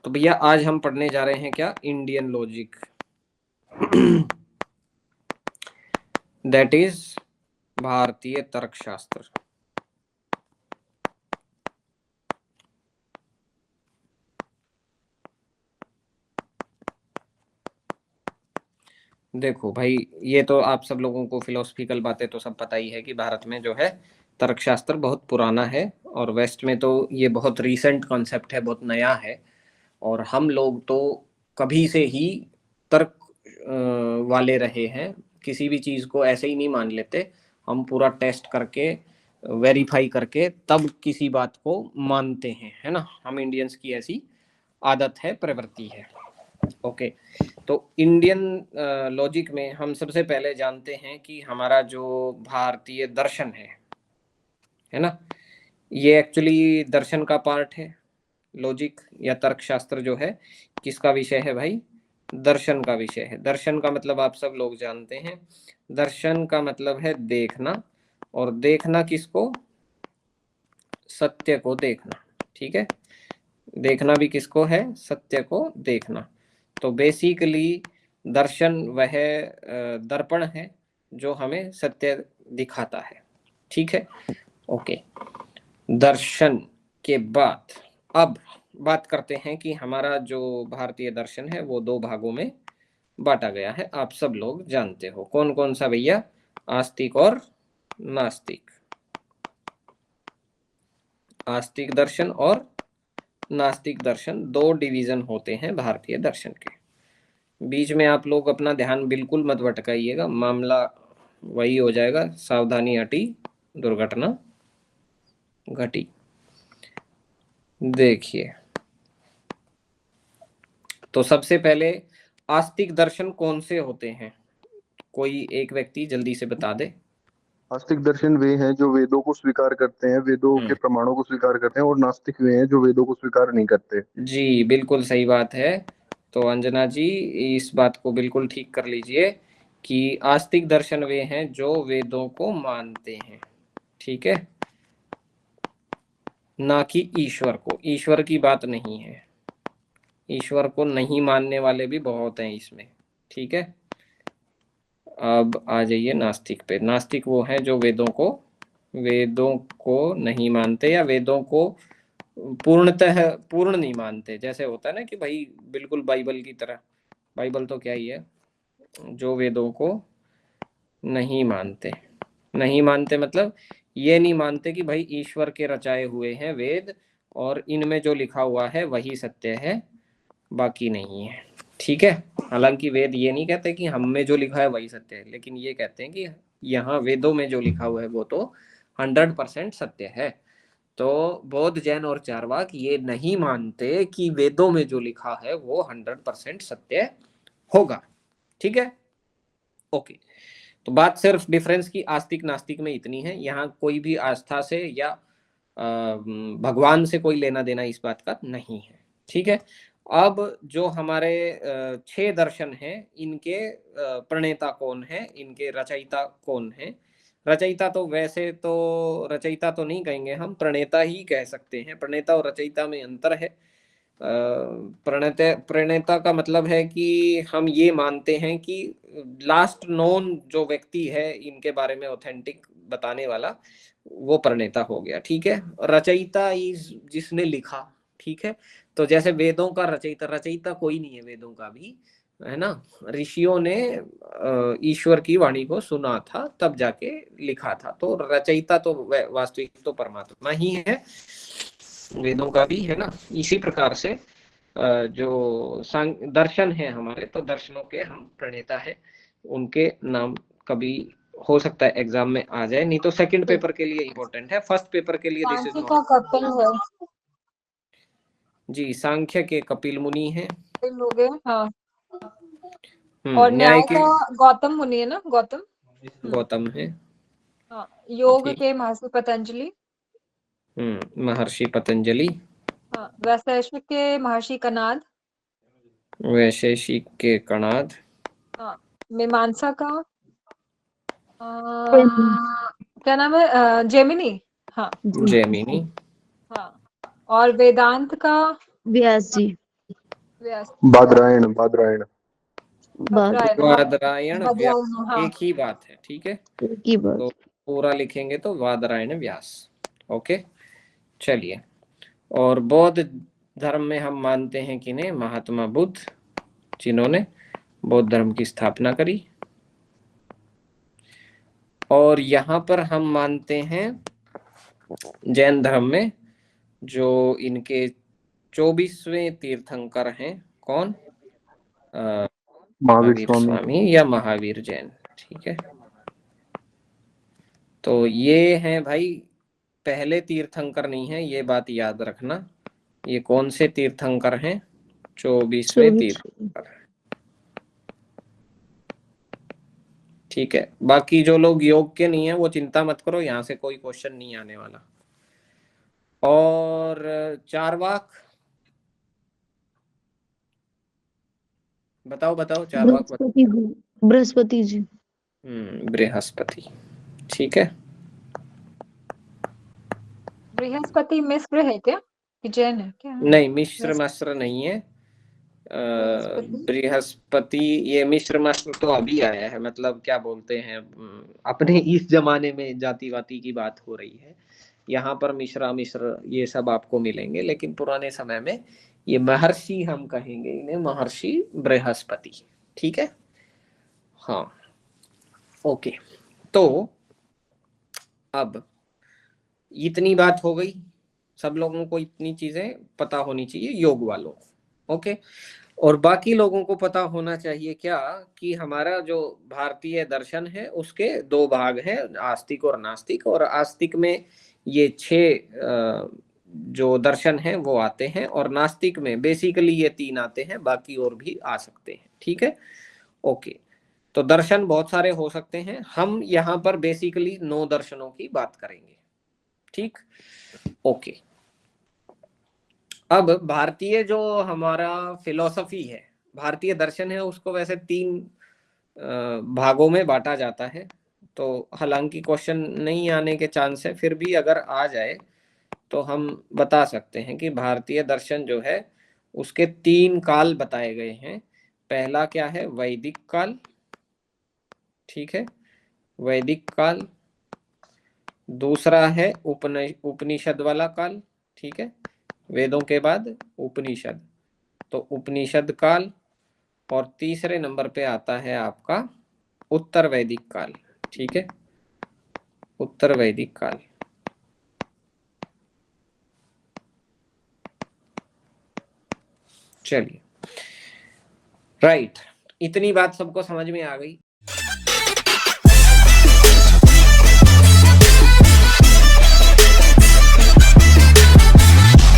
तो भैया आज हम पढ़ने जा रहे हैं क्या, इंडियन लॉजिक, दैट इज भारतीय तर्कशास्त्र। देखो भाई, ये तो आप सब लोगों को फिलोसफिकल बातें तो सब पता ही है कि भारत में जो है तर्कशास्त्र बहुत पुराना है, और वेस्ट में तो ये बहुत रीसेंट कॉन्सेप्ट है, बहुत नया है। और हम लोग तो कभी से ही तर्क वाले रहे हैं, किसी भी चीज को ऐसे ही नहीं मान लेते। हम पूरा टेस्ट करके, वेरीफाई करके तब किसी बात को मानते हैं, है ना। हम इंडियंस की ऐसी आदत है, प्रवृत्ति है। ओके, तो इंडियन लॉजिक में हम सबसे पहले जानते हैं कि हमारा जो भारतीय दर्शन है ना, ये एक्चुअली दर्शन का पार्ट है। लॉजिक या तर्कशास्त्र जो है किसका विषय है भाई, दर्शन का विषय है। दर्शन का मतलब आप सब लोग जानते हैं, दर्शन का मतलब है देखना, और देखना किसको, सत्य को देखना। ठीक है, देखना भी किसको है, सत्य को देखना। तो बेसिकली दर्शन वह दर्पण है जो हमें सत्य दिखाता है। ठीक है, ओके। दर्शन के बाद अब बात करते हैं कि हमारा जो भारतीय दर्शन है वो दो भागों में बांटा गया है। आप सब लोग जानते हो कौन कौन सा भैया, आस्तिक और नास्तिक। आस्तिक दर्शन और नास्तिक दर्शन, दो डिवीजन होते हैं भारतीय दर्शन के। बीच में आप लोग अपना ध्यान बिल्कुल मत भटकाइएगा, मामला वही हो जाएगा, सावधानी हटी दुर्घटना घटी। देखिए, तो सबसे पहले आस्तिक दर्शन कौन से होते हैं, कोई एक व्यक्ति जल्दी से बता दे। आस्तिक दर्शन वे हैं जो वेदों को स्वीकार करते हैं, वेदों के प्रमाणों को स्वीकार करते हैं, और नास्तिक वे हैं जो वेदों को स्वीकार नहीं करते। जी बिल्कुल सही बात है। तो अंजना जी, इस बात को बिल्कुल ठीक कर लीजिए कि आस्तिक दर्शन वे हैं जो वेदों को मानते हैं। ठीक है, ना कि ईश्वर को। ईश्वर की बात नहीं है, ईश्वर को नहीं मानने वाले भी बहुत हैं इसमें। ठीक है, अब आ जाइए नास्तिक पे। नास्तिक वो हैं जो वेदों को नहीं मानते, या वेदों को पूर्णतः पूर्ण नहीं मानते। जैसे होता है ना कि भाई बिल्कुल बाइबल की तरह, बाइबल तो क्या ही है, जो वेदों को नहीं मानते। नहीं मानते मतलब ये नहीं मानते कि भाई ईश्वर के रचाए हुए हैं वेद, और इनमें जो लिखा हुआ है वही सत्य है, बाकी नहीं है। ठीक है, हालांकि वेद ये नहीं कहते कि हम में जो लिखा है वही सत्य है, लेकिन ये कहते हैं कि यहाँ वेदों में जो लिखा हुआ है वो तो 100% सत्य है। तो बौद्ध, जैन और चारवाक ये नहीं मानते कि वेदों में जो लिखा है वो 100% सत्य होगा। ठीक है, ओके। तो बात सिर्फ डिफरेंस की आस्तिक नास्तिक में इतनी है, यहाँ कोई भी आस्था से या भगवान से कोई लेना देना इस बात का नहीं है। ठीक है, अब जो हमारे 6 दर्शन हैं, इनके प्रणेता कौन है, इनके रचयिता कौन है। रचयिता तो वैसे तो रचयिता तो नहीं कहेंगे हम, प्रणेता ही कह सकते हैं। प्रणेता और रचयिता में अंतर है। प्रणेता का मतलब है कि हम ये मानते हैं कि लास्ट नोन जो व्यक्ति है इनके बारे में ऑथेंटिक बताने वाला, वो प्रणेता हो गया। ठीक है, रचयिता इज जिसने लिखा। ठीक है, तो जैसे वेदों का रचयिता, रचयिता कोई नहीं है वेदों का भी, है ना। ऋषियों ने ईश्वर की वाणी को सुना था तब जाके लिखा था। तो रचयिता तो वास्तविक तो परमात्मा ही है, वेदों का भी, है ना। इसी प्रकार से जो दर्शन है हमारे, तो दर्शनों के हम प्रणेता है, उनके नाम कभी हो सकता है एग्जाम में आ जाए, नहीं तो सेकंड पेपर के लिए इंपॉर्टेंट है, फर्स्ट पेपर के लिए दिस इज सांख्य नॉट। का कपिल है। जी, सांख्य के कपिल मुनि हैं। लोग हैं, हाँ। और न्याय न्याय के का गौतम मुनि है ना, गौतम। गौतम है। हाँ, योग ठीक, के महर्षि पतंजलि। महर्षि पतंजलि। हाँ, वैशेषिक के महर्षि कणाद। वैशेषिक के कणाद। हाँ, मीमांसा का क्या नाम है, जेमिनी। हाँ जैमिनी। हाँ, और वेदांत का व्यास जी। व्यास बादरायण बादरायण बादरायण, हाँ, वादरायण व्यास, बादरायण, हाँ, एक ही बात है, ठीक है। की बात। तो पूरा लिखेंगे तो वादरायण व्यास। ओके, चलिए। और बौद्ध धर्म में हम मानते हैं कि ने महात्मा बुद्ध, जिन्होंने बौद्ध धर्म की स्थापना करी। और यहाँ पर हम मानते हैं जैन धर्म में जो इनके 24वें तीर्थंकर हैं, कौन? महावीर महावीर स्वामी। स्वामी या महावीर जैन, ठीक है। तो ये हैं भाई, पहले तीर्थंकर नहीं है, ये बात याद रखना। ये कौन से तीर्थंकर हैं? 24वें तीर्थंकर, ठीक है। बाकी जो लोग योग के नहीं है वो चिंता मत करो, यहाँ से कोई क्वेश्चन नहीं आने वाला। और चारवाक, बताओ बताओ, चारवाक बताओ। बृहस्पति बृहस्पति जी। बृहस्पति, ठीक है। बृहस्पति मिस्र है क्या, कि जैन है क्या? नहीं, मिश्र मस्र नहीं है। बृहस्पति ये मिश्र मस्र तो अभी आया है, मतलब क्या बोलते हैं, अपने इस जमाने में जाति वाति की बात हो रही है। यहाँ पर मिश्रा मिश्र ये सब आपको मिलेंगे, लेकिन पुराने समय में ये महर्षि हम कहेंगे इन्हें, महर्षि बृहस्पति, ठीक है। हाँ, ओके। तो अब इतनी बात हो गई, सब लोगों को इतनी चीजें पता होनी चाहिए, योग वालों को, ओके। और बाकी लोगों को पता होना चाहिए क्या, कि हमारा जो भारतीय दर्शन है उसके दो भाग हैं, आस्तिक और नास्तिक। और आस्तिक में ये 6 जो दर्शन हैं वो आते हैं, और नास्तिक में बेसिकली ये 3 आते हैं, बाकी और भी आ सकते हैं, ठीक है। ओके, तो दर्शन बहुत सारे हो सकते हैं, हम यहाँ पर बेसिकली 9 दर्शनों की बात करेंगे, ठीक। ओके, अब भारतीय जो हमारा फिलॉसफी है, भारतीय दर्शन है, उसको वैसे 3 भागों में बांटा जाता है। तो हालांकि क्वेश्चन नहीं आने के चांस है, फिर भी अगर आ जाए तो हम बता सकते हैं कि भारतीय दर्शन जो है उसके 3 काल बताए गए हैं। पहला क्या है? वैदिक काल, ठीक है, वैदिक काल। दूसरा है उपनिषद वाला काल, ठीक है, वेदों के बाद उपनिषद, तो उपनिषद काल। और तीसरे नंबर पे आता है आपका उत्तर वैदिक काल, ठीक है, उत्तर वैदिक काल। चलिए, राइट, इतनी बात सबको समझ में आ गई।